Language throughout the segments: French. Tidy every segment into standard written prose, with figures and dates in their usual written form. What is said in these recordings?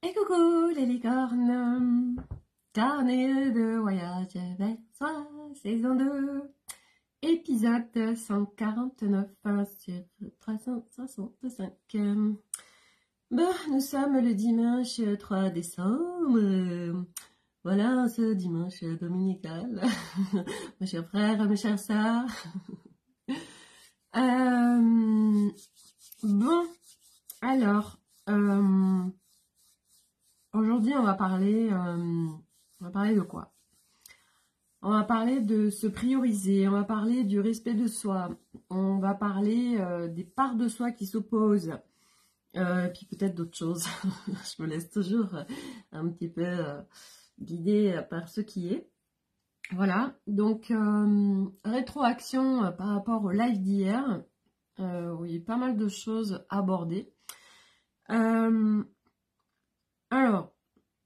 Et coucou les licornes, carnet de voyage vers soi, saison 2, épisode 149 sur 365. Nous sommes le dimanche 3 décembre. Voilà ce dimanche dominical, mes chers frères, mes chères sœurs. Bon, alors... Aujourd'hui, on va parler de quoi? On va parler de se prioriser, on va parler du respect de soi, on va parler des parts de soi qui s'opposent, puis peut-être d'autres choses. Je me laisse toujours un petit peu guider par ce qui est. Voilà, donc rétroaction par rapport au live d'hier, où il y a eu pas mal de choses abordées. Alors,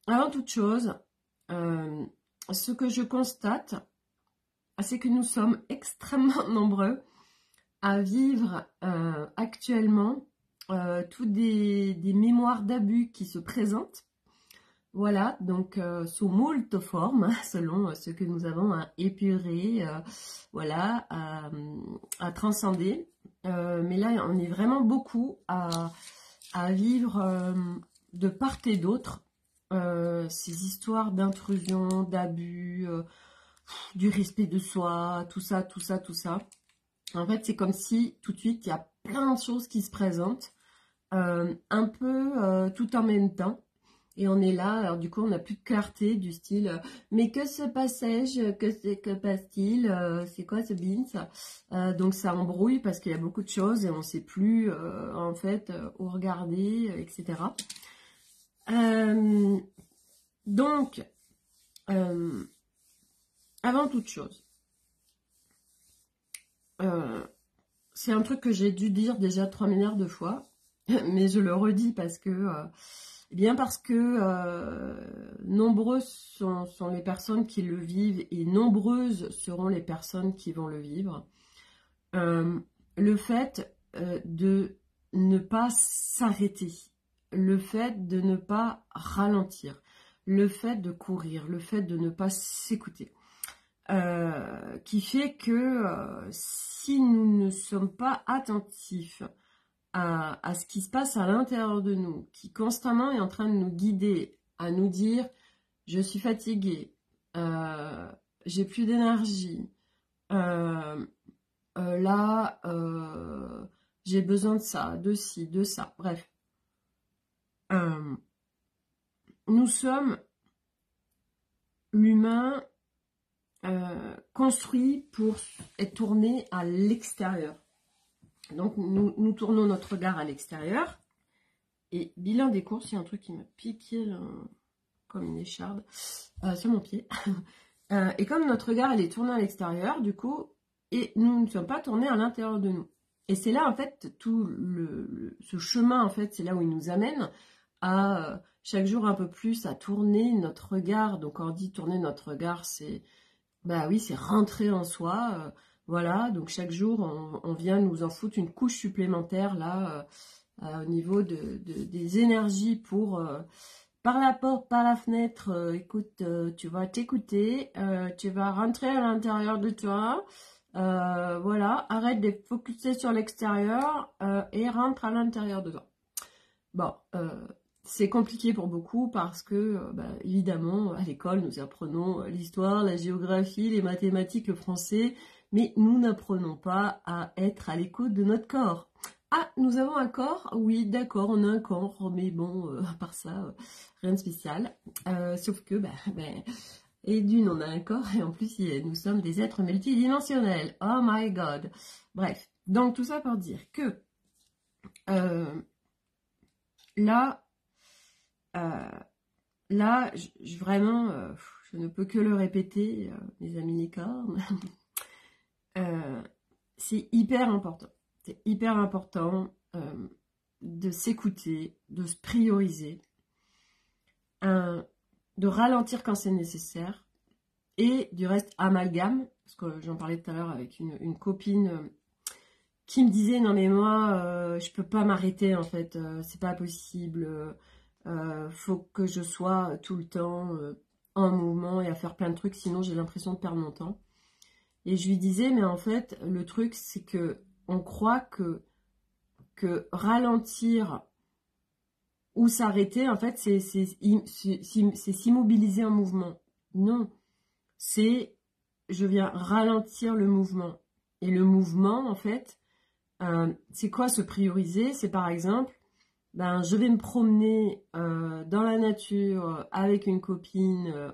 avant toute chose, ce que je constate, c'est que nous sommes extrêmement nombreux à vivre actuellement toutes des mémoires d'abus qui se présentent. Voilà, donc sous moult formes, selon ce que nous avons à épurer, voilà, à transcender. Mais là, on est vraiment beaucoup à vivre de part et d'autre ces histoires d'intrusion, d'abus, du respect de soi, tout ça. En fait, c'est comme si tout de suite, il y a plein de choses qui se présentent, un peu tout en même temps. Et on est là, alors du coup, on n'a plus de clarté du style mais que se passais-je, que passe-t-il, c'est quoi ce beans, donc ça embrouille parce qu'il y a beaucoup de choses et on ne sait plus en fait où regarder, etc. Donc, avant toute chose, c'est un truc que j'ai dû dire déjà 3 milliards de fois, mais je le redis parce que, nombreuses sont les personnes qui le vivent et nombreuses seront les personnes qui vont le vivre. Le fait de ne pas s'arrêter, le fait de ne pas ralentir, le fait de courir, le fait de ne pas s'écouter, qui fait que si nous ne sommes pas attentifs à ce qui se passe à l'intérieur de nous, qui constamment est en train de nous guider, à nous dire « je suis fatiguée, j'ai plus d'énergie, là, j'ai besoin de ça, de ci, de ça », bref. Nous sommes l'humain construit pour être tourné à l'extérieur. Donc, nous tournons notre regard à l'extérieur. Et bilan des courses, il y a un truc qui m'a piqué là, comme une écharde sur mon pied. Et comme notre regard il est tourné à l'extérieur, du coup, et nous ne sommes pas tournés à l'intérieur de nous. Et c'est là, en fait, tout ce chemin, en fait, c'est là où il nous amène à chaque jour un peu plus à tourner notre regard. Donc, quand on dit tourner notre regard, c'est, bah oui, c'est rentrer en soi. Voilà, donc chaque jour, on vient nous en foutre une couche supplémentaire, là, au niveau des énergies pour... par la porte, par la fenêtre, écoute, tu vas t'écouter, tu vas rentrer à l'intérieur de toi, voilà, arrête de focuser sur l'extérieur et rentre à l'intérieur de toi. Bon, c'est compliqué pour beaucoup parce que, évidemment, à l'école, nous apprenons l'histoire, la géographie, les mathématiques, le français, mais nous n'apprenons pas à être à l'écoute de notre corps. Ah, nous avons un corps? Oui, d'accord, on a un corps, mais bon, à part ça, rien de spécial. Sauf que, et d'une, on a un corps, et en plus, nous sommes des êtres multidimensionnels. Oh my God. Bref, donc tout ça pour dire que là, vraiment, je ne peux que le répéter, mes amis licornes, c'est hyper important. C'est hyper important de s'écouter, de se prioriser, de ralentir quand c'est nécessaire, et du reste amalgame, parce que j'en parlais tout à l'heure avec une copine qui me disait « Non mais moi, je peux pas m'arrêter en fait, c'est pas possible, faut que je sois tout le temps en mouvement et à faire plein de trucs, sinon j'ai l'impression de perdre mon temps. Et je lui disais, mais en fait, le truc, c'est que on croit que ralentir ou s'arrêter, en fait, c'est s'immobiliser en mouvement. Non, c'est je viens ralentir le mouvement. Et le mouvement, en fait, c'est quoi se prioriser? C'est par exemple, ben, je vais me promener dans la nature avec une copine,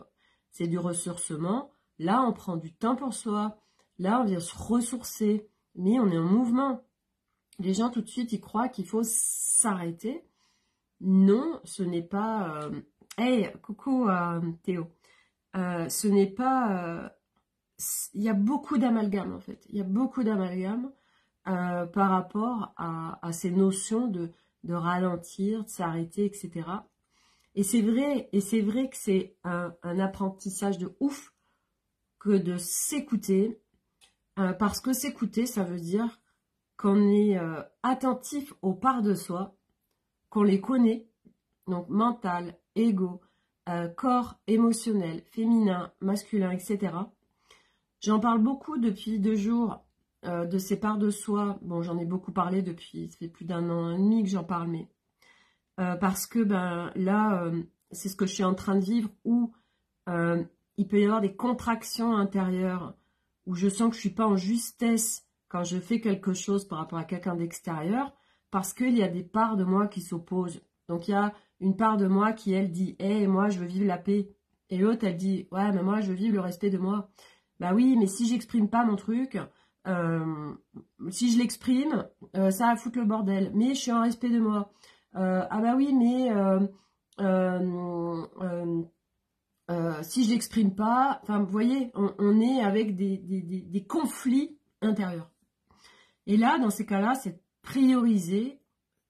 c'est du ressourcement. Là, on prend du temps pour soi. Là, on vient se ressourcer. Mais on est en mouvement. Les gens, tout de suite, ils croient qu'il faut s'arrêter. Non, ce n'est pas... Hey, coucou Théo. Ce n'est pas... Il y a beaucoup d'amalgame, en fait. Il y a beaucoup d'amalgame par rapport à ces notions de ralentir, de s'arrêter, etc. Et c'est vrai que c'est un apprentissage de ouf que de s'écouter, parce que s'écouter, ça veut dire qu'on est attentif aux parts de soi, qu'on les connaît, donc mental, ego, corps, émotionnel, féminin, masculin, etc. J'en parle beaucoup depuis 2 jours de ces parts de soi. Bon, j'en ai beaucoup parlé depuis, ça fait plus d'1 an et demi que j'en parle, mais parce que ben là, c'est ce que je suis en train de vivre, où il peut y avoir des contractions intérieures, où je sens que je suis pas en justesse quand je fais quelque chose par rapport à quelqu'un d'extérieur, parce qu'il y a des parts de moi qui s'opposent. Donc il y a une part de moi qui, elle, dit « Hey, moi, je veux vivre la paix ». Et l'autre, elle dit « Ouais, mais moi, je veux vivre le respect de moi ». Bah oui, mais si j'exprime pas mon truc, si je l'exprime, ça va foutre le bordel. Mais je suis en respect de moi. Ah bah oui, mais si je l'exprime pas, enfin, vous voyez, on est avec des conflits intérieurs. Et là, dans ces cas-là, c'est prioriser,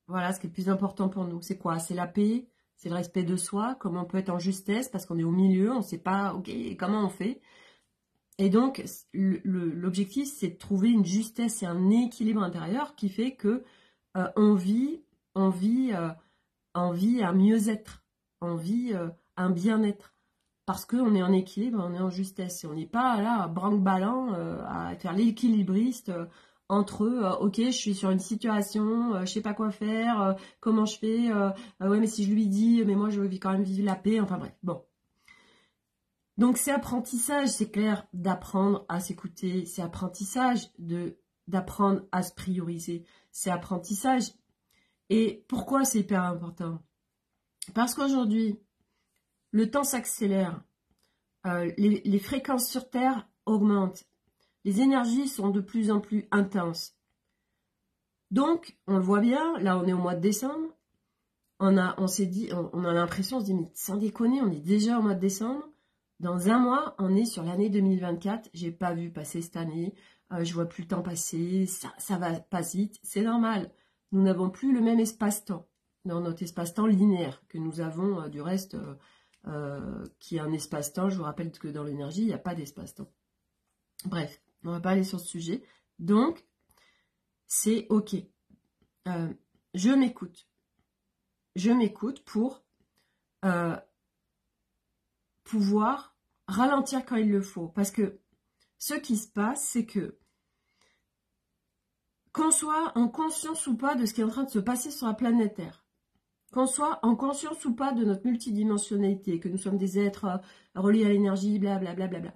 voilà, ce qui est le plus important pour nous. C'est quoi? C'est la paix, c'est le respect de soi, comment on peut être en justesse, parce qu'on est au milieu, on ne sait pas, ok, comment on fait. Et donc, l'objectif, c'est de trouver une justesse et un équilibre intérieur qui fait que on vit un mieux-être, on vit un bien-être. Parce qu'on est en équilibre, on est en justesse. Et on n'est pas là à branque-ballant, à faire l'équilibriste entre ok, je suis sur une situation, je sais pas quoi faire, comment je fais, ouais, mais si je lui dis, mais moi je veux quand même vivre la paix, enfin bref, bon. Donc c'est apprentissage, c'est clair, d'apprendre à s'écouter, c'est apprentissage d'apprendre à se prioriser, c'est apprentissage. Et pourquoi c'est hyper important? Parce qu'aujourd'hui, le temps s'accélère, les fréquences sur Terre augmentent, les énergies sont de plus en plus intenses. Donc, on le voit bien, là on est au mois de décembre, on s'est dit, on a l'impression, on se dit, mais sans déconner, on est déjà au mois de décembre. Dans 1 mois, on est sur l'année 2024. J'ai pas vu passer cette année. Je vois plus le temps passer. Ça va pas vite. C'est normal. Nous n'avons plus le même espace-temps dans notre espace-temps linéaire que nous avons du reste, qui est un espace-temps. Je vous rappelle que dans l'énergie, il n'y a pas d'espace-temps. Bref, on va pas aller sur ce sujet. Donc, c'est ok. Je m'écoute. Je m'écoute pour pouvoir ralentir quand il le faut. Parce que ce qui se passe, c'est que qu'on soit en conscience ou pas de ce qui est en train de se passer sur la planète Terre, qu'on soit en conscience ou pas de notre multidimensionnalité, que nous sommes des êtres reliés à l'énergie, blablabla,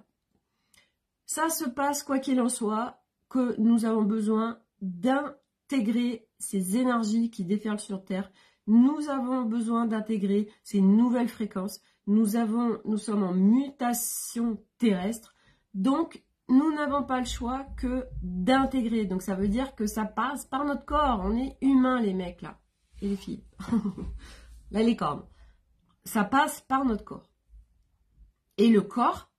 ça se passe quoi qu'il en soit, que nous avons besoin d'intégrer ces énergies qui déferlent sur Terre. Nous avons besoin d'intégrer ces nouvelles fréquences. Nous sommes en mutation terrestre, donc nous n'avons pas le choix que d'intégrer. Donc ça veut dire que ça passe par notre corps. On est humains, les mecs là, et les filles. Là, les cornes. Ça passe par notre corps. Et le corps,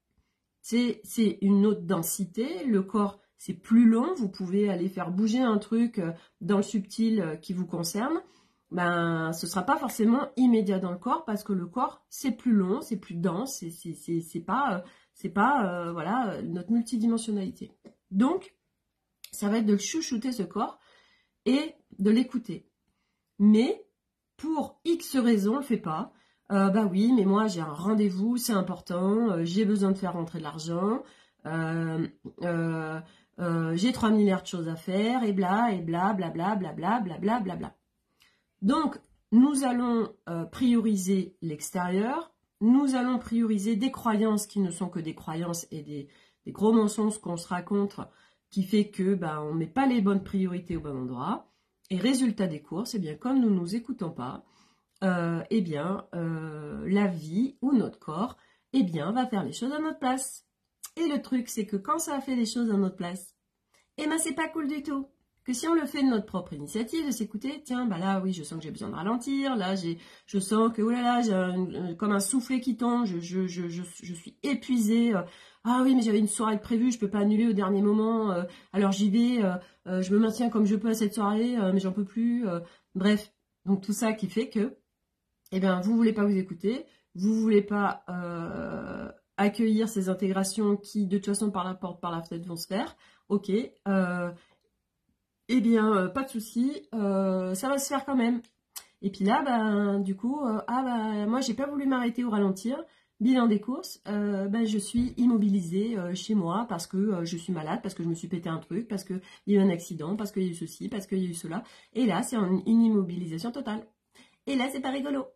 c'est une autre densité. Le corps, c'est plus long. Vous pouvez aller faire bouger un truc dans le subtil qui vous concerne. Ben, ce sera pas forcément immédiat dans le corps, parce que le corps, c'est plus long, c'est plus dense, c'est pas voilà, notre multidimensionnalité. Donc, ça va être de chouchouter ce corps et de l'écouter. Mais pour X raisons, on le fait pas. Bah oui, mais moi j'ai un rendez-vous, c'est important, j'ai besoin de faire rentrer de l'argent, j'ai 3 milliards de choses à faire, et bla, bla, bla, bla, bla, bla, bla, bla. Donc, nous allons prioriser l'extérieur, nous allons prioriser des croyances qui ne sont que des croyances et des gros mensonges qu'on se raconte, qui fait que on ne met pas les bonnes priorités au bon endroit. Et résultat des courses, eh bien, comme nous ne nous écoutons pas, la vie ou notre corps, eh bien, va faire les choses à notre place. Et le truc, c'est que quand ça fait les choses à notre place, eh ben, c'est pas cool du tout. Que si on le fait de notre propre initiative, de s'écouter, tiens, là, oui, je sens que j'ai besoin de ralentir, là, je sens que, oh là là, j'ai comme un soufflet qui tombe, je suis épuisée, ah oui, mais j'avais une soirée prévue, je peux pas annuler au dernier moment, alors j'y vais, je me maintiens comme je peux à cette soirée, mais j'en peux plus, bref. Donc tout ça qui fait que, eh bien, vous voulez pas vous écouter, vous voulez pas accueillir ces intégrations qui, de toute façon, par la porte, par la fenêtre, vont se faire, ok, eh bien, pas de souci, ça va se faire quand même. Et puis là, du coup, moi, j'ai pas voulu m'arrêter ou ralentir. Bilan des courses, je suis immobilisée chez moi parce que je suis malade, parce que je me suis pété un truc, parce qu'il y a eu un accident, parce qu'il y a eu ceci, parce qu'il y a eu cela. Et là, c'est une immobilisation totale. Et là, c'est pas rigolo.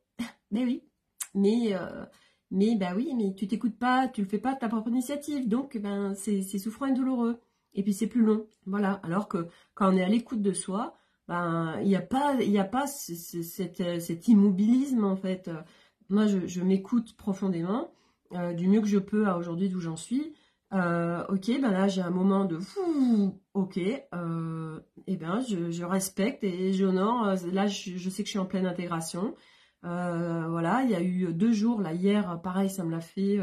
Mais oui. Mais oui, mais tu t'écoutes pas, tu le fais pas de ta propre initiative. Donc, c'est souffrant et douloureux. Et puis c'est plus long, voilà. Alors que quand on est à l'écoute de soi, il n'y a pas cet immobilisme en fait. Moi, je m'écoute profondément, du mieux que je peux à aujourd'hui d'où j'en suis. Ok, là j'ai un moment de ok, je respecte et j'honore. Là, je sais que je suis en pleine intégration. Voilà, il y a eu 2 jours là hier, pareil, ça me l'a fait.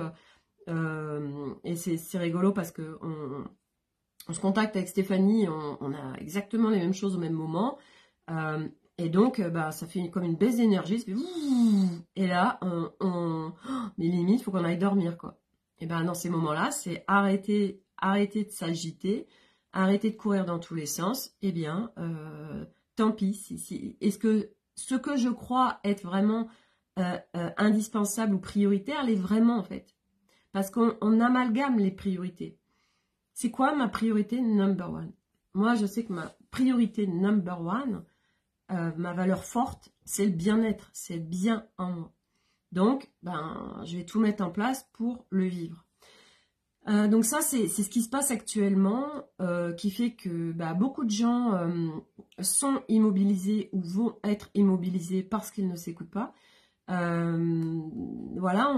Et c'est rigolo parce que on se contacte avec Stéphanie, on a exactement les mêmes choses au même moment. Et donc, ça fait comme une baisse d'énergie. Et là, mais limite, il faut qu'on aille dormir, quoi. Et dans ces moments-là, c'est arrêter de s'agiter, arrêter de courir dans tous les sens. Eh bien, tant pis. Est-ce que ce que je crois être vraiment indispensable ou prioritaire l'est vraiment, en fait? Parce qu'on amalgame les priorités. C'est quoi ma priorité number one? Moi, je sais que ma priorité number one, ma valeur forte, c'est le bien-être, c'est être bien en moi. Donc, je vais tout mettre en place pour le vivre. Donc ça, c'est ce qui se passe actuellement, qui fait que beaucoup de gens sont immobilisés ou vont être immobilisés parce qu'ils ne s'écoutent pas. Voilà,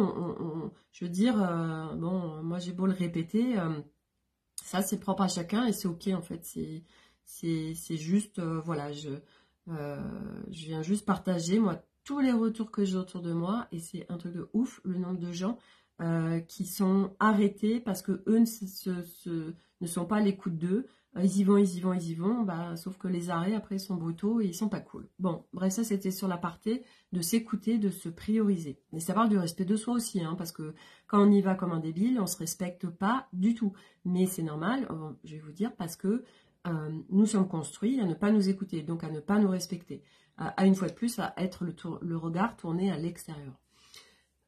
je veux dire, moi j'ai beau le répéter, ça c'est propre à chacun et c'est ok en fait, c'est juste, voilà, je viens juste partager moi tous les retours que j'ai autour de moi et c'est un truc de ouf le nombre de gens qui sont arrêtés parce que eux ne sont pas à l'écoute d'eux. Ils y vont, sauf que les arrêts après sont brutaux et ils sont pas cool. Bon, bref, ça c'était sur la partie de s'écouter, de se prioriser. Mais ça parle du respect de soi aussi, parce que quand on y va comme un débile, on se respecte pas du tout. Mais c'est normal, je vais vous dire, parce que nous sommes construits à ne pas nous écouter, donc à ne pas nous respecter. À une fois de plus, à être le regard tourné à l'extérieur.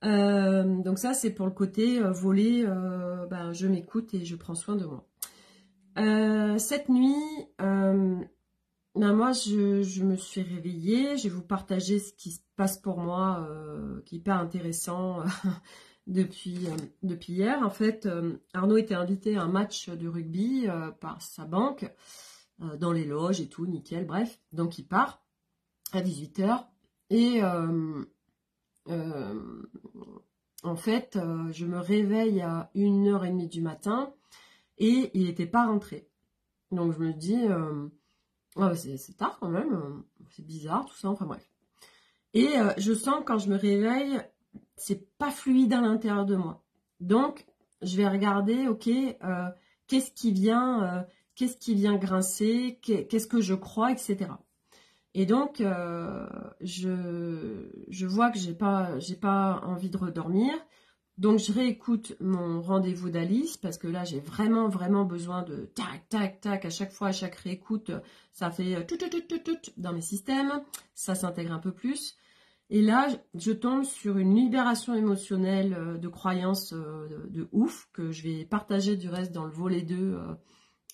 Donc ça, c'est pour le côté voler, je m'écoute et je prends soin de moi. Cette nuit, moi, je me suis réveillée. Je vais vous partager ce qui se passe pour moi, qui est hyper intéressant depuis hier. En fait, Arnaud était invité à un match de rugby par sa banque, dans les loges et tout, nickel, bref. Donc, il part à 18h. Et en fait, je me réveille à 1h30 du matin. Et il n'était pas rentré. Donc je me dis, c'est tard quand même, c'est bizarre tout ça, enfin bref. Et je sens quand je me réveille, c'est pas fluide à l'intérieur de moi. Donc je vais regarder, ok, qu'est-ce qui vient grincer, qu'est-ce que je crois, etc. Et donc je vois que j'ai pas envie de redormir. Donc, je réécoute mon rendez-vous d'Alice parce que là, j'ai vraiment, vraiment besoin de tac, tac, tac. À chaque fois, à chaque réécoute, ça fait tout dans mes systèmes. Ça s'intègre un peu plus. Et là, je tombe sur une libération émotionnelle de croyances de ouf, que je vais partager du reste dans le volet 2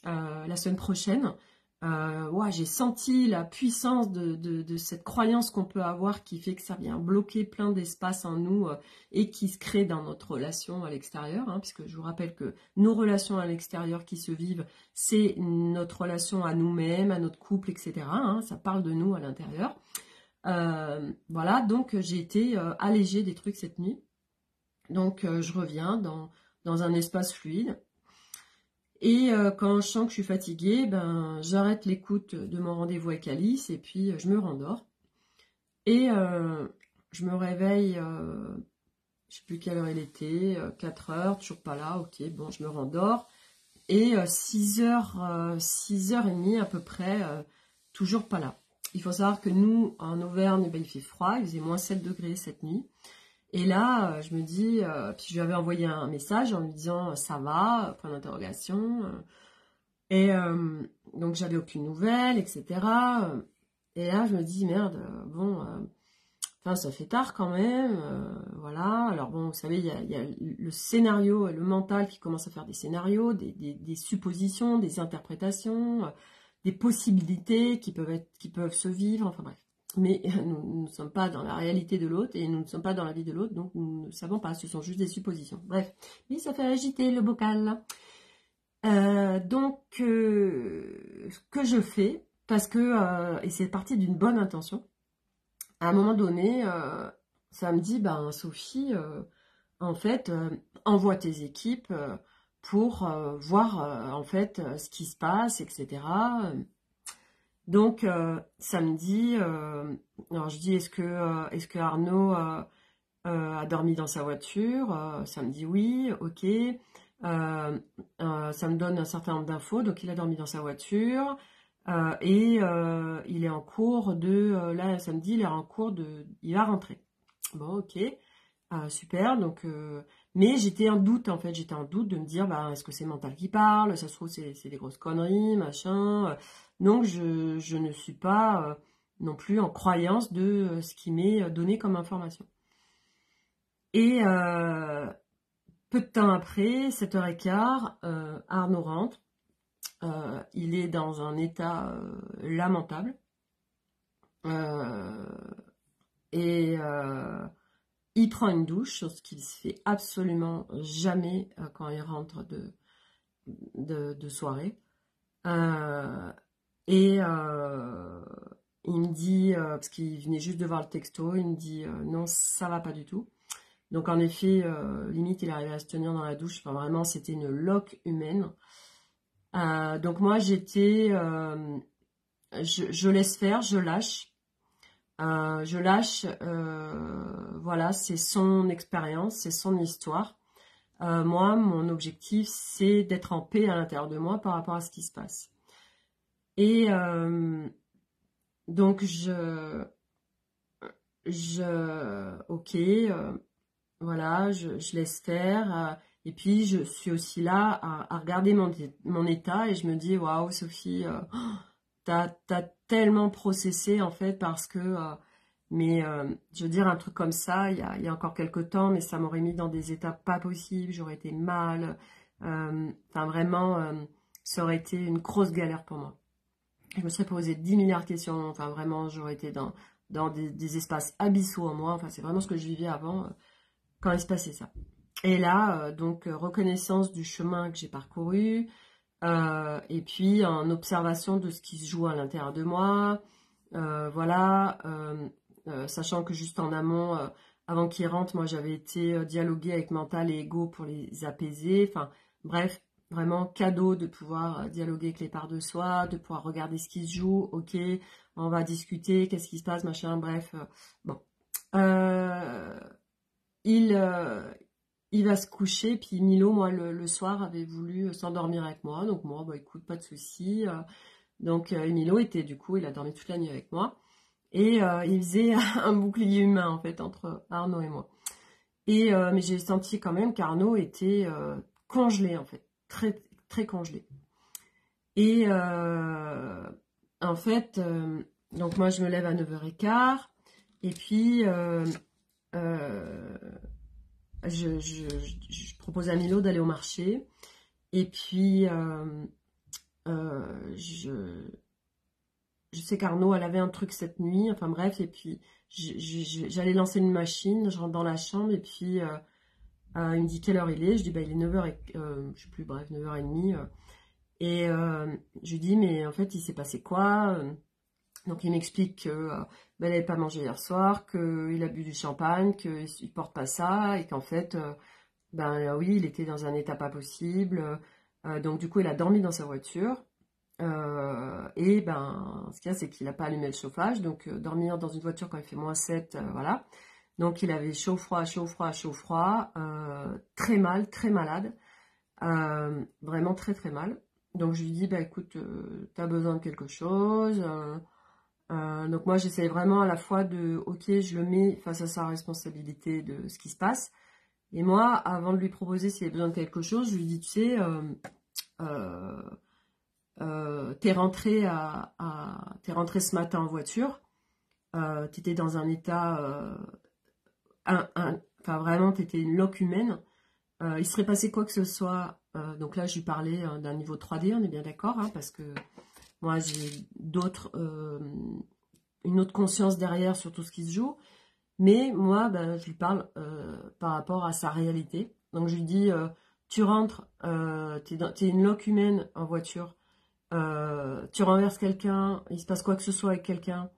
la semaine prochaine. Ouais, j'ai senti la puissance de cette croyance qu'on peut avoir qui fait que ça vient bloquer plein d'espace en nous et qui se crée dans notre relation à l'extérieur, hein, puisque je vous rappelle que nos relations à l'extérieur qui se vivent, c'est notre relation à nous-mêmes, à notre couple, etc. Hein, ça parle de nous à l'intérieur. Voilà, donc j'ai été allégée des trucs cette nuit. Donc je reviens dans un espace fluide. Et quand je sens que je suis fatiguée, ben, j'arrête l'écoute de mon rendez-vous avec Alice et puis je me rendors. Et je me réveille, je sais plus quelle heure il était, 4 heures, toujours pas là, ok, bon, je me rendors. Et 6h, 6h30 à peu près, toujours pas là. Il faut savoir que nous, en Auvergne, ben, il fait froid, il faisait moins 7 degrés cette nuit. Et là, je me dis, puis je lui avais envoyé un message en lui disant ça va, point d'interrogation. Et donc j'avais aucune nouvelle, etc. Et là, je me dis merde, bon, enfin ça fait tard quand même, voilà. Alors bon, vous savez, il y a le scénario, le mental qui commence à faire des scénarios, des suppositions, des interprétations, des possibilités qui peuvent se vivre, enfin bref. Mais nous ne sommes pas dans la réalité de l'autre et nous ne sommes pas dans la vie de l'autre, donc nous ne savons pas, ce sont juste des suppositions. Bref, mais ça fait agiter le bocal. Donc, ce que je fais, parce que, et c'est parti d'une bonne intention, à un moment donné, ça me dit, ben Sophie, en fait, envoie tes équipes pour voir en fait ce qui se passe, etc. Donc samedi, alors je dis est-ce que Arnaud a dormi dans sa voiture? Ça me dit oui, ok. Ça me donne un certain nombre d'infos, donc il a dormi dans sa voiture et il est en cours de là samedi, il est en cours il va rentrer. Bon, ok. Super, donc mais j'étais en doute en fait, j'étais en doute de me dire bah est-ce que c'est mental qui parle, ça se trouve c'est des grosses conneries, machin. Donc je ne suis pas non plus en croyance de ce qui m'est donné comme information. Et peu de temps après, 7h15, Arnaud rentre. Il est dans un état lamentable. Et il prend une douche, chose qu'il se fait absolument jamais quand il rentre de soirée. Et il me dit, parce qu'il venait juste de voir le texto, il me dit non, ça va pas du tout. Donc en effet, limite, il arrivait à se tenir dans la douche. Enfin, vraiment, c'était une loque humaine. Donc moi, j'étais... je laisse faire, je lâche. Voilà, c'est son expérience, c'est son histoire. Moi, mon objectif, c'est d'être en paix à l'intérieur de moi par rapport à ce qui se passe. Et donc, ok, voilà, je laisse faire. Et puis, je suis aussi là à regarder mon état et je me dis, waouh, Sophie, t'as tellement processé en fait parce que... mais je veux dire, un truc comme ça, il y a encore quelques temps, mais ça m'aurait mis dans des états pas possibles, j'aurais été mal. Enfin, vraiment, ça aurait été une grosse galère pour moi. Je me serais posé 10 milliards de questions. Enfin, vraiment, j'aurais été dans des espaces abyssaux en moi. Enfin, c'est vraiment ce que je vivais avant quand il se passait ça. Et là, donc, reconnaissance du chemin que j'ai parcouru. Et puis, en observation de ce qui se joue à l'intérieur de moi. Voilà. Sachant que juste en amont, avant qu'ils rentrent, moi j'avais été dialoguer avec mental et ego pour les apaiser. Enfin, bref, vraiment cadeau de pouvoir dialoguer avec les parts de soi, de pouvoir regarder ce qui se joue. Ok, on va discuter, qu'est-ce qui se passe, machin, bref. Bon. Il va se coucher, puis Milo, moi, le soir, avait voulu s'endormir avec moi. Donc moi, bah écoute, pas de souci. Donc Milo était, du coup, il a dormi toute la nuit avec moi. Et il faisait un bouclier humain, en fait, entre Arnaud et moi. Et mais j'ai senti quand même qu'Arnaud était congelé, en fait. Très, très congelé. Et en fait, donc moi, je me lève à 9h15. Et puis, je propose à Milo d'aller au marché. Et puis, je sais qu'Arnaud, elle avait un truc cette nuit. Enfin bref, et puis, j'allais lancer une machine. Je rentre dans la chambre et puis, il me dit quelle heure il est. Je dis, bah, il est 9h, je sais plus, bref, 9h30. Et je lui dis, mais en fait, il s'est passé quoi? Donc, il m'explique que ben, elle n'avait pas mangé hier soir, qu'il a bu du champagne, qu'il ne porte pas ça, et qu'en fait, ben oui, il était dans un état pas possible. Donc, du coup, il a dormi dans sa voiture. Et ben, ce qu'il y a, c'est qu'il n'a pas allumé le chauffage. Donc, dormir dans une voiture quand il fait -7, voilà. Donc, il avait chaud, froid, chaud, froid, chaud, froid. Très mal, très malade. Vraiment très, très mal. Donc, je lui dis, bah écoute, tu as besoin de quelque chose. Donc moi j'essaie vraiment à la fois de, ok, je le mets face à sa responsabilité de ce qui se passe. Et moi, avant de lui proposer s'il a besoin de quelque chose, je lui dis, tu sais, t'es rentré ce matin en voiture, t'étais dans un état, enfin vraiment, t'étais une loque humaine. Il serait passé quoi que ce soit. Donc là, je lui parlais d'un niveau 3D, on est bien d'accord, hein, parce que moi j'ai une autre conscience derrière sur tout ce qui se joue. Mais moi, ben, je lui parle par rapport à sa réalité. Donc je lui dis, tu rentres, t'es une loque humaine en voiture, tu renverses quelqu'un, il se passe quoi que ce soit avec quelqu'un,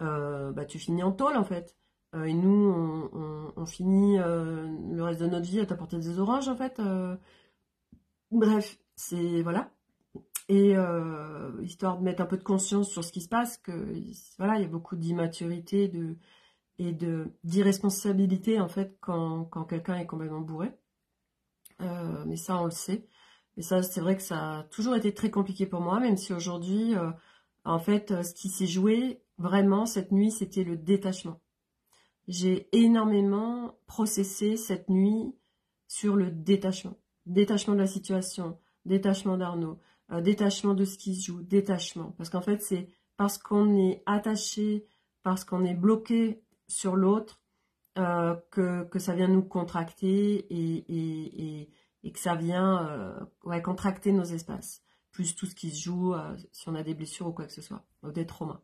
bah, tu finis en tôle en fait. Et nous, on finit le reste de notre vie à t'apporter des oranges en fait. Bref, c'est voilà. Et histoire de mettre un peu de conscience sur ce qui se passe, que voilà, il y a beaucoup d'immaturité et d'irresponsabilité en fait quand quelqu'un est complètement bourré. Mais ça, on le sait. Et ça, c'est vrai que ça a toujours été très compliqué pour moi, même si aujourd'hui, en fait, ce qui s'est joué vraiment cette nuit, c'était le détachement. J'ai énormément processé cette nuit sur le détachement. Détachement de la situation, détachement d'Arnaud, détachement de ce qui se joue, détachement. Parce qu'en fait, c'est parce qu'on est attaché, parce qu'on est bloqué sur l'autre, que ça vient nous contracter et que ça vient contracter nos espaces. Plus tout ce qui se joue, si on a des blessures ou quoi que ce soit, ou des traumas.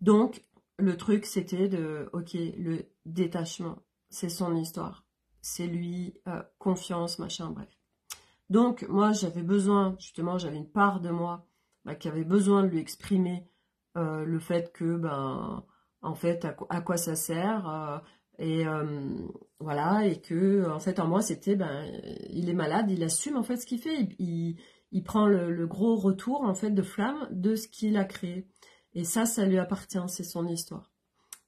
Donc, le truc, c'était ok, le détachement, c'est son histoire. C'est lui, confiance, machin, bref. Donc, moi, j'avais besoin, justement, j'avais une part de moi qui avait besoin de lui exprimer le fait que, ben, en fait, à quoi ça sert, et voilà, et que, en fait, en moi, c'était, ben, il est malade, il assume, en fait, ce qu'il fait, il prend le gros retour, en fait, de flamme de ce qu'il a créé. Et ça lui appartient, c'est son histoire.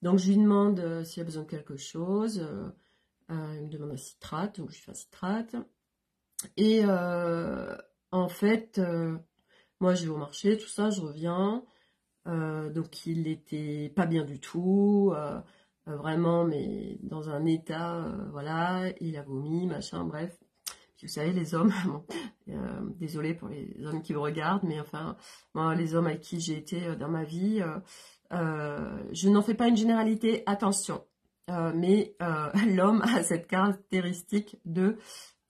Donc, je lui demande s'il a besoin de quelque chose. Il me demande un citrate, donc je lui fais un citrate. Et en fait, moi, je vais au marché, tout ça, je reviens. Donc, il était pas bien du tout. Vraiment, mais dans un état, voilà, il a vomi, machin, bref. Puis vous savez, les hommes, bon, désolée pour les hommes qui me regardent, mais enfin, moi, les hommes avec qui j'ai été dans ma vie, je n'en fais pas une généralité, attention. Mais l'homme a cette caractéristique de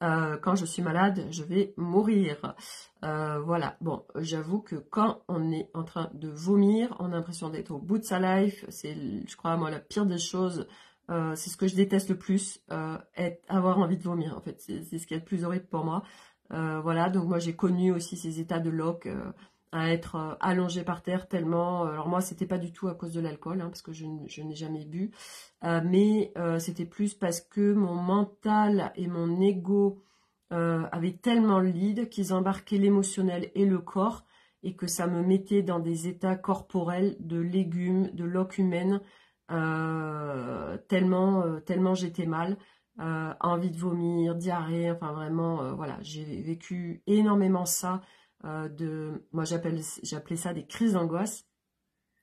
quand je suis malade, je vais mourir. Voilà, bon, j'avoue que quand on est en train de vomir, on a l'impression d'être au bout de sa life. C'est, je crois, moi, la pire des choses. C'est ce que je déteste le plus, avoir envie de vomir, en fait. C'est ce qui est le plus horrible pour moi. Voilà, donc moi, j'ai connu aussi ces états de loque, à être allongée par terre tellement... alors moi, c'était pas du tout à cause de l'alcool, hein, parce que je n'ai jamais bu. Mais c'était plus parce que mon mental et mon ego avaient tellement le lead qu'ils embarquaient l'émotionnel et le corps et que ça me mettait dans des états corporels de légumes, de loque humaine, tellement j'étais mal, envie de vomir, diarrhée, enfin vraiment, voilà, j'ai vécu énormément ça, moi j'appelais ça des crises d'angoisse,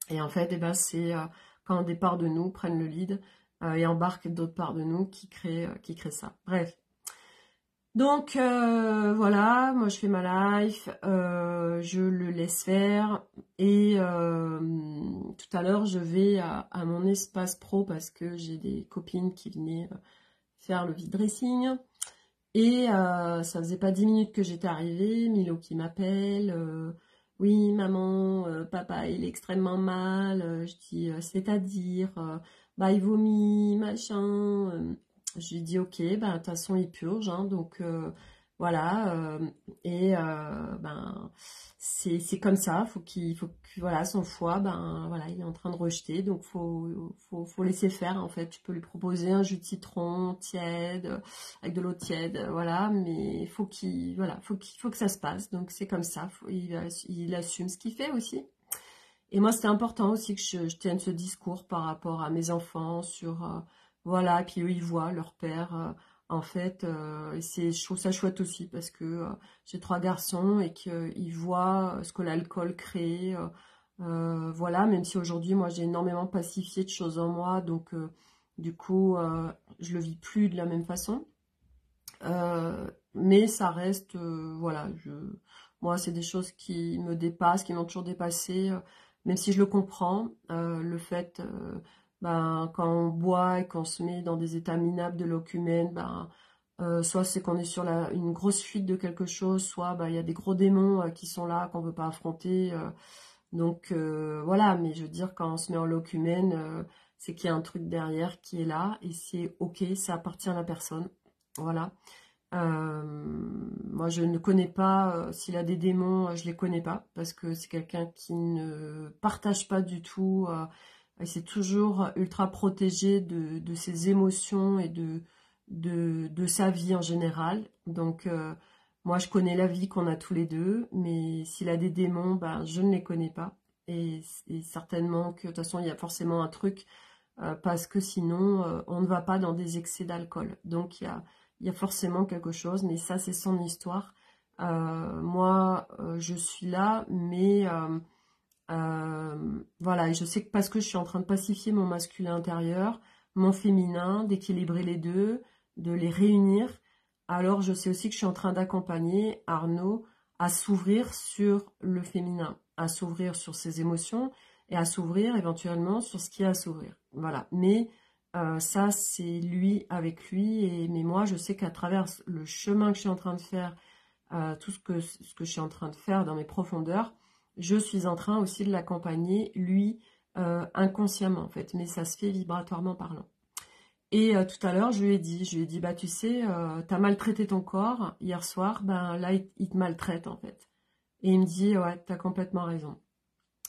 et en fait, eh ben, c'est quand des parts de nous prennent le lead et embarquent d'autres parts de nous qui créent ça. Bref. Donc voilà, moi je fais ma life, je le laisse faire et tout à l'heure je vais à mon espace pro parce que j'ai des copines qui venaient faire le vide dressing et ça faisait pas 10 minutes que j'étais arrivée, Milo qui m'appelle, oui maman, papa il est extrêmement mal, je dis c'est-à-dire, bah il vomit, machin, je lui dis ok, ben de toute façon il purge, hein, donc voilà, et ben c'est comme ça, faut que voilà son foie, ben voilà il est en train de rejeter, donc faut laisser faire en fait. Tu peux lui proposer un jus de citron tiède avec de l'eau tiède, voilà, mais faut que ça se passe, donc c'est comme ça, il assume ce qu'il fait aussi. Et moi, c'était important aussi que je tienne ce discours par rapport à mes enfants sur, voilà, et puis eux, ils voient leur père, en fait, et je trouve ça chouette aussi parce que j'ai 3 garçons et qu'ils voient ce que l'alcool crée, voilà, même si aujourd'hui, moi, j'ai énormément pacifié de choses en moi, donc du coup, je le vis plus de la même façon. Mais ça reste, voilà, moi, c'est des choses qui me dépassent, qui m'ont toujours dépassé, même si je le comprends, le fait, ben, quand on boit et qu'on se met dans des états minables de l'ocumène, ben, soit c'est qu'on est sur une grosse fuite de quelque chose, soit ben, il y a des gros démons qui sont là, qu'on ne veut pas affronter. Donc voilà, mais je veux dire, quand on se met en locumène, c'est qu'il y a un truc derrière qui est là, et c'est ok, ça appartient à la personne. Voilà. Moi, je ne connais pas, s'il a des démons, je les connais pas, parce que c'est quelqu'un qui ne partage pas du tout, et c'est toujours ultra protégé de ses émotions et de sa vie en général. Donc, moi, je connais la vie qu'on a tous les deux, mais s'il a des démons, ben, je ne les connais pas. Et certainement que, de toute façon, il y a forcément un truc, parce que sinon, on ne va pas dans des excès d'alcool. Donc, il y a forcément quelque chose, mais ça, c'est son histoire. Moi, je suis là, mais voilà, et je sais que parce que je suis en train de pacifier mon masculin intérieur, mon féminin, d'équilibrer les deux, de les réunir, alors je sais aussi que je suis en train d'accompagner Arnaud à s'ouvrir sur le féminin, à s'ouvrir sur ses émotions et à s'ouvrir éventuellement sur ce qu'il y a à s'ouvrir. Voilà, mais ça, c'est lui avec lui, mais moi, je sais qu'à travers le chemin que je suis en train de faire, tout ce que je suis en train de faire dans mes profondeurs, je suis en train aussi de l'accompagner, lui, inconsciemment en fait, mais ça se fait vibratoirement parlant. Et tout à l'heure, je lui ai dit, bah tu sais, t'as maltraité ton corps hier soir, ben là, il te maltraite en fait. Et il me dit, ouais, t'as complètement raison.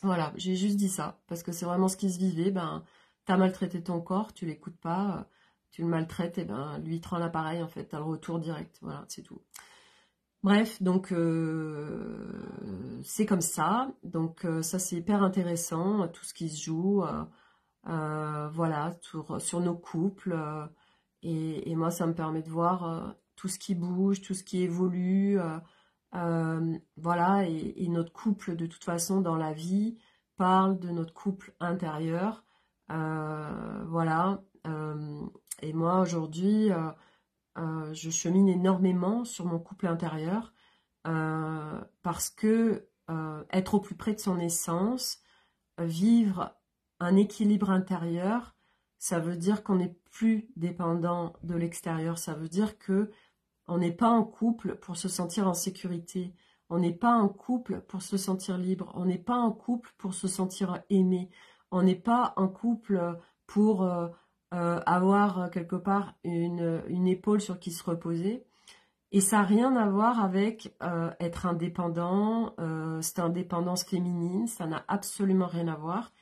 Voilà, j'ai juste dit ça, parce que c'est vraiment ce qui se vivait, ben, t'as maltraité ton corps, tu l'écoutes pas, tu le maltraites, et ben, lui, il te rend l'appareil, en fait, t'as le retour direct, voilà, c'est tout. Bref, donc, c'est comme ça, donc ça, c'est hyper intéressant, tout ce qui se joue, voilà, sur nos couples, et moi, ça me permet de voir tout ce qui bouge, tout ce qui évolue, voilà, et notre couple, de toute façon, dans la vie, parle de notre couple intérieur. Voilà. Et moi, aujourd'hui, je chemine énormément sur mon couple intérieur parce que être au plus près de son essence, vivre un équilibre intérieur, ça veut dire qu'on n'est plus dépendant de l'extérieur. Ça veut dire que on n'est pas en couple pour se sentir en sécurité. On n'est pas en couple pour se sentir libre. On n'est pas en couple pour se sentir aimé. On n'est pas en couple pour avoir quelque part une épaule sur qui se reposer. Et ça n'a rien à voir avec être indépendant, cette indépendance féminine. Ça n'a absolument rien à voir.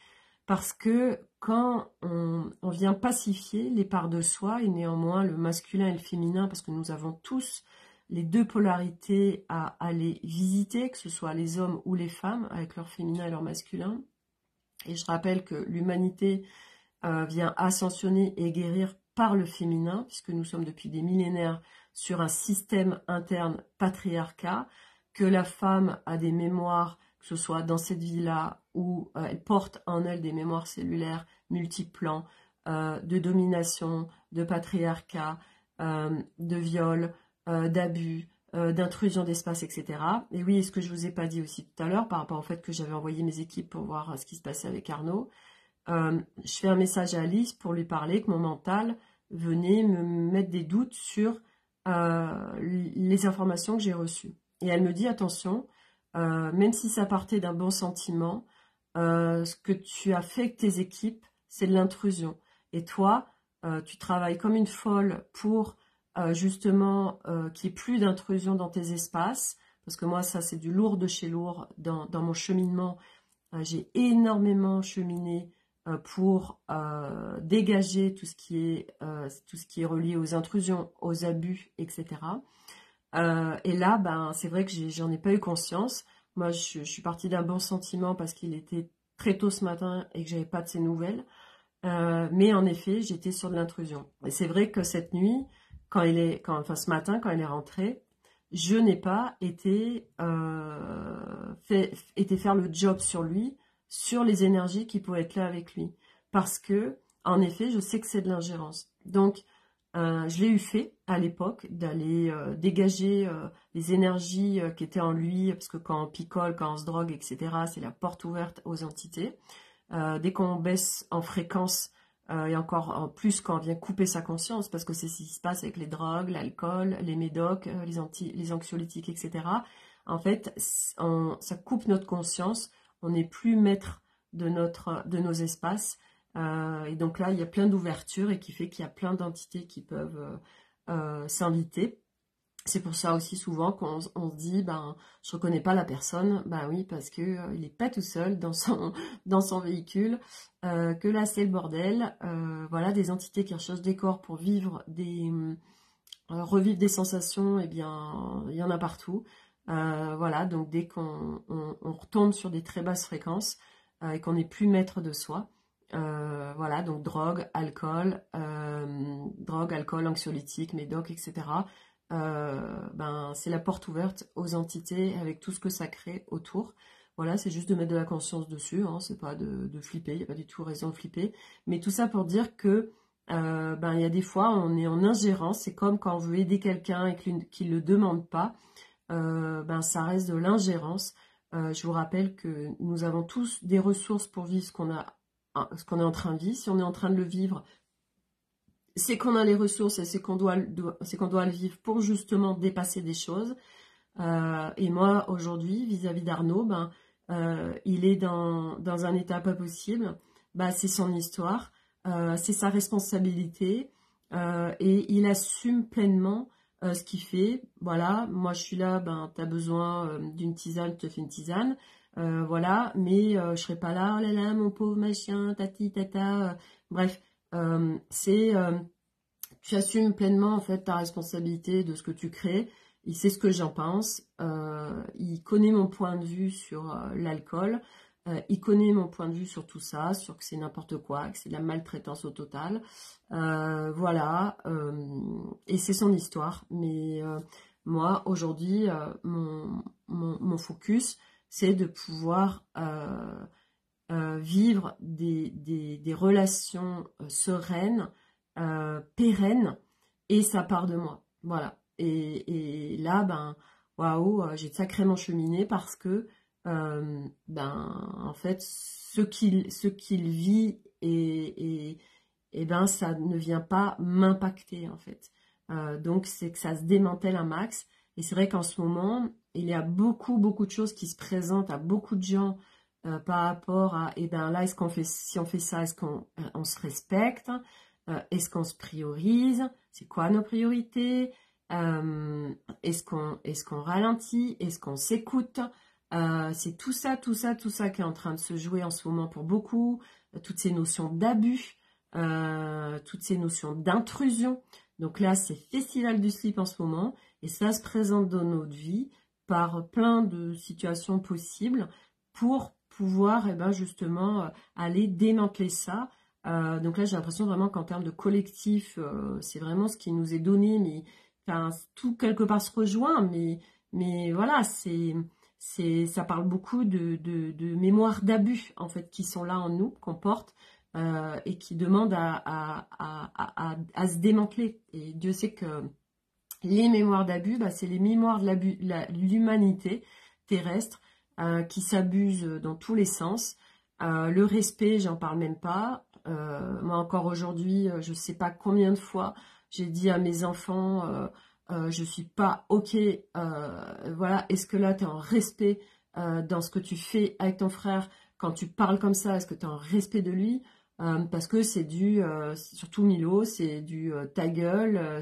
Parce que quand on vient pacifier les parts de soi, et néanmoins le masculin et le féminin, parce que nous avons tous les deux polarités à aller visiter, que ce soit les hommes ou les femmes, avec leur féminin et leur masculin. Et je rappelle que l'humanité vient ascensionner et guérir par le féminin, puisque nous sommes depuis des millénaires sur un système interne patriarcat, que la femme a des mémoires, que ce soit dans cette vie-là, où elle porte en elle des mémoires cellulaires multiplans, de domination, de patriarcat, de viol, d'abus, d'intrusion d'espace, etc. Et oui, ce que je vous ai pas dit aussi tout à l'heure, par rapport au fait que j'avais envoyé mes équipes pour voir ce qui se passait avec Arnaud, je fais un message à Alice pour lui parler que mon mental venait me mettre des doutes sur les informations que j'ai reçues. Et elle me dit, attention, même si ça partait d'un bon sentiment, ce que tu as fait avec tes équipes, c'est de l'intrusion. Et toi, tu travailles comme une folle pour justement qu'il n'y ait plus d'intrusion dans tes espaces, parce que moi, ça, c'est du lourd de chez lourd dans mon cheminement. J'ai énormément cheminé pour dégager tout ce qui est relié aux intrusions, aux abus, etc. Et là, ben, c'est vrai que j'en ai pas eu conscience. Moi, je suis partie d'un bon sentiment parce qu'il était très tôt ce matin et que j'avais pas de ses nouvelles. Mais en effet, j'étais sur de l'intrusion. Et c'est vrai que cette nuit, enfin ce matin, quand elle est rentrée, je n'ai pas été faire le job sur lui, sur les énergies qui pouvaient être là avec lui. Parce que, en effet, je sais que c'est de l'ingérence. Donc, je l'ai eu fait à l'époque, d'aller dégager les énergies qui étaient en lui, parce que quand on picole, quand on se drogue, etc., c'est la porte ouverte aux entités. Dès qu'on baisse en fréquence, et encore en plus quand on vient couper sa conscience, parce que c'est ce qui se passe avec les drogues, l'alcool, les médocs, les anxiolytiques, etc. En fait, ça coupe notre conscience, on n'est plus maître de nos espaces. Et donc là, il y a plein d'ouvertures et qui fait qu'il y a plein d'entités qui peuvent s'inviter. C'est pour ça aussi souvent qu'on se dit, ben, je reconnais pas la personne, ben oui, parce que il est pas tout seul dans son véhicule, que là c'est le bordel, voilà, des entités qui recherchent des corps pour vivre revivre des sensations, eh bien, il y en a partout. Voilà, donc dès qu'on retombe sur des très basses fréquences et qu'on n'est plus maître de soi, voilà, donc drogue, alcool, anxiolytiques, médocs, etc. Ben, c'est la porte ouverte aux entités avec tout ce que ça crée autour. Voilà, c'est juste de mettre de la conscience dessus, hein, c'est pas de flipper, il n'y a pas du tout raison de flipper. Mais tout ça pour dire que ben, il y a des fois, on est en ingérence, c'est comme quand on veut aider quelqu'un et qu'il ne le demande pas, ben, ça reste de l'ingérence. Je vous rappelle que nous avons tous des ressources pour vivre ce qu'on est en train de vivre. Si on est en train de le vivre, c'est qu'on a les ressources et c'est qu'on doit le vivre pour justement dépasser des choses. Et moi, aujourd'hui, vis-à-vis d'Arnaud, ben, il est dans un état pas possible. Ben, c'est son histoire, c'est sa responsabilité et il assume pleinement ce qu'il fait. Voilà, moi je suis là, ben, tu as besoin d'une tisane, je te fais une tisane. Voilà, mais je serai pas là, oh là là, mon pauvre machin, tati, tata. Bref, tu assumes pleinement en fait ta responsabilité de ce que tu crées. Il sait ce que j'en pense. Il connaît mon point de vue sur l'alcool. Il connaît mon point de vue sur tout ça, sur que c'est n'importe quoi, que c'est de la maltraitance au total. Voilà. Et c'est son histoire. Mais moi, aujourd'hui, mon focus, c'est de pouvoir vivre des relations sereines, pérennes, et ça part de moi. Voilà. Et là, ben, waouh, j'ai sacrément cheminé parce que, ben, en fait, ce qu'il vit et ben, ça ne vient pas m'impacter, en fait. Donc, c'est que ça se démantèle un max. Et c'est vrai qu'en ce moment, il y a beaucoup, beaucoup de choses qui se présentent à beaucoup de gens par rapport à, et ben là, si on fait ça, est-ce qu'on on se respecte? Est-ce qu'on se priorise? C'est quoi nos priorités? Est-ce qu'on ralentit? Est-ce qu'on s'écoute? C'est tout ça qui est en train de se jouer en ce moment pour beaucoup. Toutes ces notions d'abus, toutes ces notions d'intrusion. Donc là, c'est Festival du slip en ce moment. Et ça se présente dans notre vie par plein de situations possibles pour pouvoir eh ben, justement aller démanteler ça. Donc là, j'ai l'impression vraiment qu'en termes de collectif, c'est vraiment ce qui nous est donné, mais enfin, tout quelque part se rejoint, mais voilà, ça parle beaucoup de mémoires d'abus en fait qui sont là en nous, qu'on porte et qui demandent à se démanteler. Et Dieu sait que Les mémoires d'abus, c'est les mémoires de l'humanité terrestre qui s'abusent dans tous les sens. Le respect, j'en parle même pas. Moi encore aujourd'hui, je sais pas combien de fois j'ai dit à mes enfants, je suis pas ok. Voilà, est-ce que là tu es en respect dans ce que tu fais avec ton frère quand tu parles comme ça? Est-ce que tu es en respect de lui? Parce que c'est surtout Milo, c'est du ta gueule,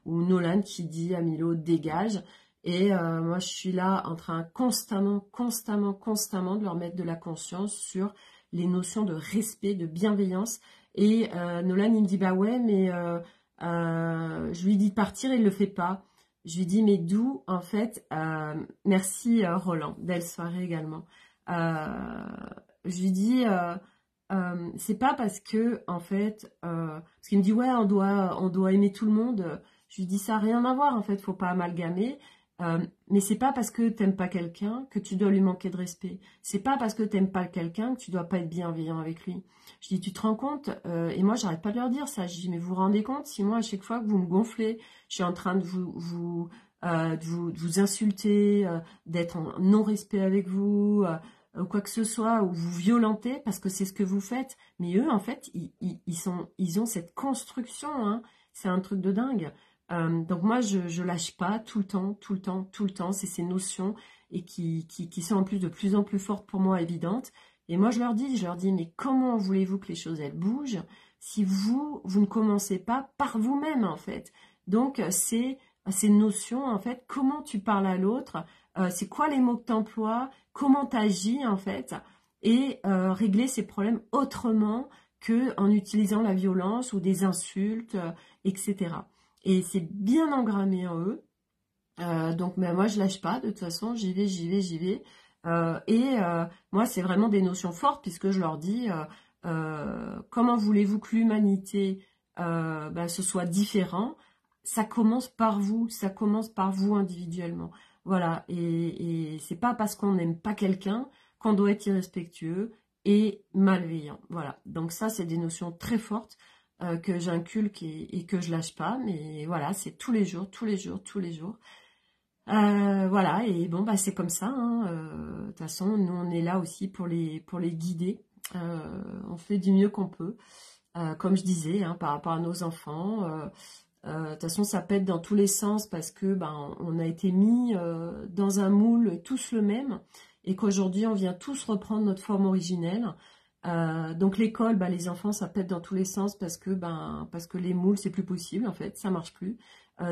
ou Nolan qui dit à Milo dégage. Et moi je suis là en train constamment de leur mettre de la conscience sur les notions de respect, de bienveillance. Et Nolan il me dit bah ouais mais je lui dis de partir, il le fait pas. Je lui dis mais d'où en fait merci Roland, belle soirée également. Je lui dis c'est pas parce que en fait parce qu'il me dit ouais on doit aimer tout le monde. Je lui dis ça n'a rien à voir en fait, faut pas amalgamer. Mais c'est pas parce que t'aimes pas quelqu'un que tu dois lui manquer de respect. C'est pas parce que t'aimes pas quelqu'un que tu dois pas être bienveillant avec lui. Je dis tu te rends compte et moi j'arrête pas de leur dire ça. Je dis mais vous vous rendez compte si moi à chaque fois que vous me gonflez, je suis en train de de vous insulter, d'être en non-respect avec vous, ou quoi que ce soit, ou vous violenter parce que c'est ce que vous faites. Mais eux, en fait, ils ont cette construction, hein. C'est un truc de dingue. Donc moi, je lâche pas tout le temps. C'est ces notions et qui sont en plus en plus fortes pour moi, évidentes. Et moi, je leur dis, mais comment voulez-vous que les choses, elles bougent si vous ne commencez pas par vous-même, en fait? Donc, c'est ces notions, en fait, comment tu parles à l'autre, c'est quoi les mots que tu emploies, comment tu agis, en fait, et régler ces problèmes autrement qu'en utilisant la violence ou des insultes, etc. Et c'est bien engrammé en eux. Donc moi je lâche pas, de toute façon j'y vais. Moi c'est vraiment des notions fortes puisque je leur dis comment voulez-vous que l'humanité ce soit différent? Ça commence par vous, individuellement. Voilà, et c'est pas parce qu'on n'aime pas quelqu'un qu'on doit être irrespectueux et malveillant. Voilà, donc ça c'est des notions très fortes que j'inculque et que je lâche pas, mais voilà, c'est tous les jours. Voilà, et bon, c'est comme ça, hein. De toute façon, nous, on est là aussi pour les guider. On fait du mieux qu'on peut, comme je disais, hein, par rapport à nos enfants. De toute façon, ça pète dans tous les sens parce que on a été mis dans un moule tous le même et qu'aujourd'hui, on vient tous reprendre notre forme originelle. Donc l'école, les enfants, ça pète dans tous les sens parce que les moules, c'est plus possible en fait, ça marche plus.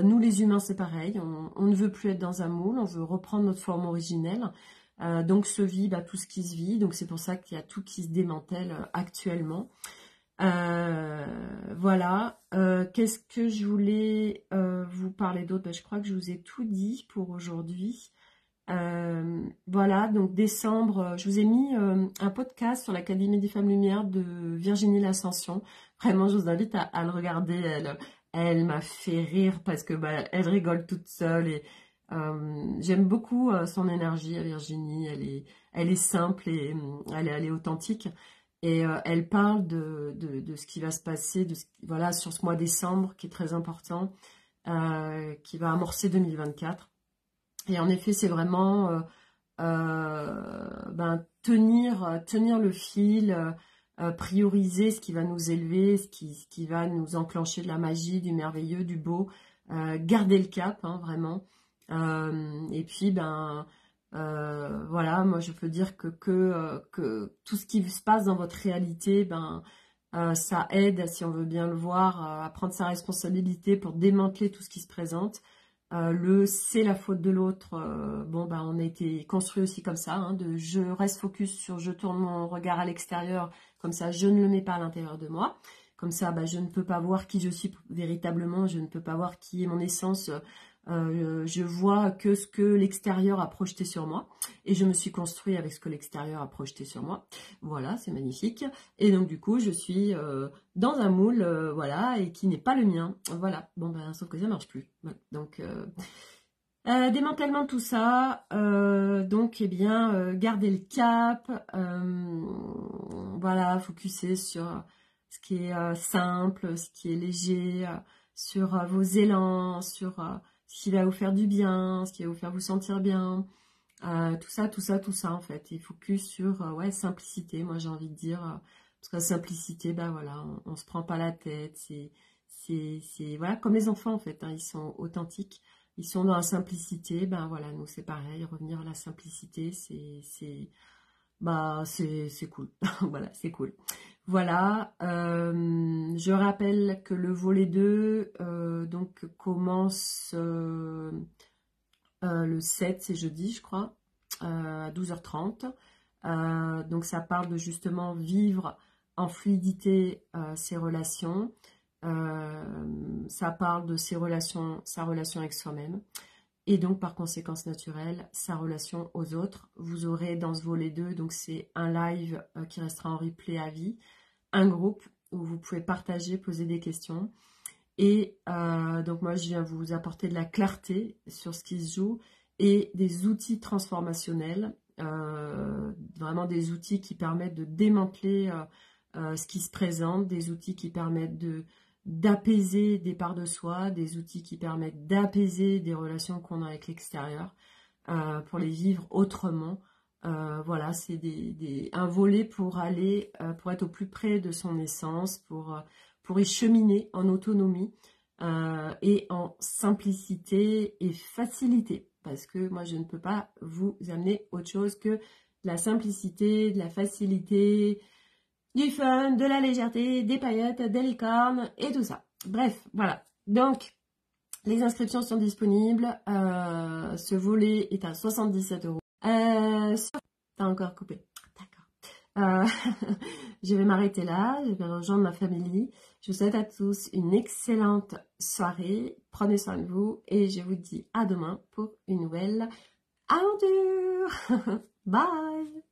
Nous les humains, c'est pareil, on ne veut plus être dans un moule, on veut reprendre notre forme originelle. Donc se vit tout ce qui se vit, donc c'est pour ça qu'il y a tout qui se démantèle actuellement. Voilà. Qu'est-ce que je voulais vous parler d'autre? Je crois que je vous ai tout dit pour aujourd'hui. Voilà, donc décembre, je vous ai mis un podcast sur l'Académie des Femmes Lumière de Virginie L'Ascension. Vraiment, je vous invite à le regarder. Elle m'a fait rire parce que elle rigole toute seule et j'aime beaucoup son énergie à Virginie. Elle est simple et elle est authentique. Et elle parle de ce qui va se passer voilà, sur ce mois de décembre qui est très important, qui va amorcer 2024. Et en effet, c'est vraiment tenir le fil, prioriser ce qui va nous élever, ce qui va nous enclencher de la magie, du merveilleux, du beau, garder le cap, hein, vraiment. Et puis, voilà, moi je peux dire que tout ce qui se passe dans votre réalité, ça aide, si on veut bien le voir, à prendre sa responsabilité pour démanteler tout ce qui se présente. C'est la faute de l'autre. On a été construit aussi comme ça, hein, je reste focus sur, je tourne mon regard à l'extérieur, comme ça je ne le mets pas à l'intérieur de moi. Comme ça, je ne peux pas voir qui je suis véritablement, je ne peux pas voir qui est mon essence. Je vois que ce que l'extérieur a projeté sur moi et je me suis construit avec ce que l'extérieur a projeté sur moi. Voilà, c'est magnifique. Et donc du coup, je suis dans un moule, voilà, et qui n'est pas le mien. Voilà. Sauf que ça marche plus. Voilà. Donc démantèlement de tout ça. Donc garder le cap. Voilà, focuser sur ce qui est simple, ce qui est léger. vos élans, sur ce qui va vous faire du bien, ce qui va vous faire vous sentir bien. Tout ça en fait. Et focus sur ouais, simplicité, moi j'ai envie de dire. Parce que la simplicité, ben voilà, on se prend pas la tête. C'est voilà, comme les enfants en fait, hein, ils sont authentiques. Ils sont dans la simplicité, ben voilà, nous c'est pareil, revenir à la simplicité, c'est cool. Voilà, c'est cool. Voilà, je rappelle que le volet 2 donc commence le 7, c'est jeudi, je crois, à 12h30. Donc ça parle de justement vivre en fluidité ses relations. Ça parle de sa relation avec soi-même. Et donc, par conséquence naturelle, sa relation aux autres. Vous aurez dans ce volet 2, donc c'est un live qui restera en replay à vie, un groupe où vous pouvez partager, poser des questions. Et donc moi, je viens vous apporter de la clarté sur ce qui se joue et des outils transformationnels, vraiment des outils qui permettent de démanteler ce qui se présente, des outils qui permettent d'apaiser des parts de soi, des outils qui permettent d'apaiser des relations qu'on a avec l'extérieur, pour les vivre autrement. Voilà, c'est un volet pour aller, pour être au plus près de son essence, pour y cheminer en autonomie et en simplicité et facilité. Parce que moi, je ne peux pas vous amener autre chose que de la simplicité, de la facilité, du fun, de la légèreté, des paillettes, des licornes et tout ça. Bref, voilà. Donc, les inscriptions sont disponibles. Ce volet est à 77 €. T'as encore coupé. D'accord. Je vais m'arrêter là. Je vais rejoindre ma famille. Je vous souhaite à tous une excellente soirée. Prenez soin de vous et je vous dis à demain pour une nouvelle aventure. Bye.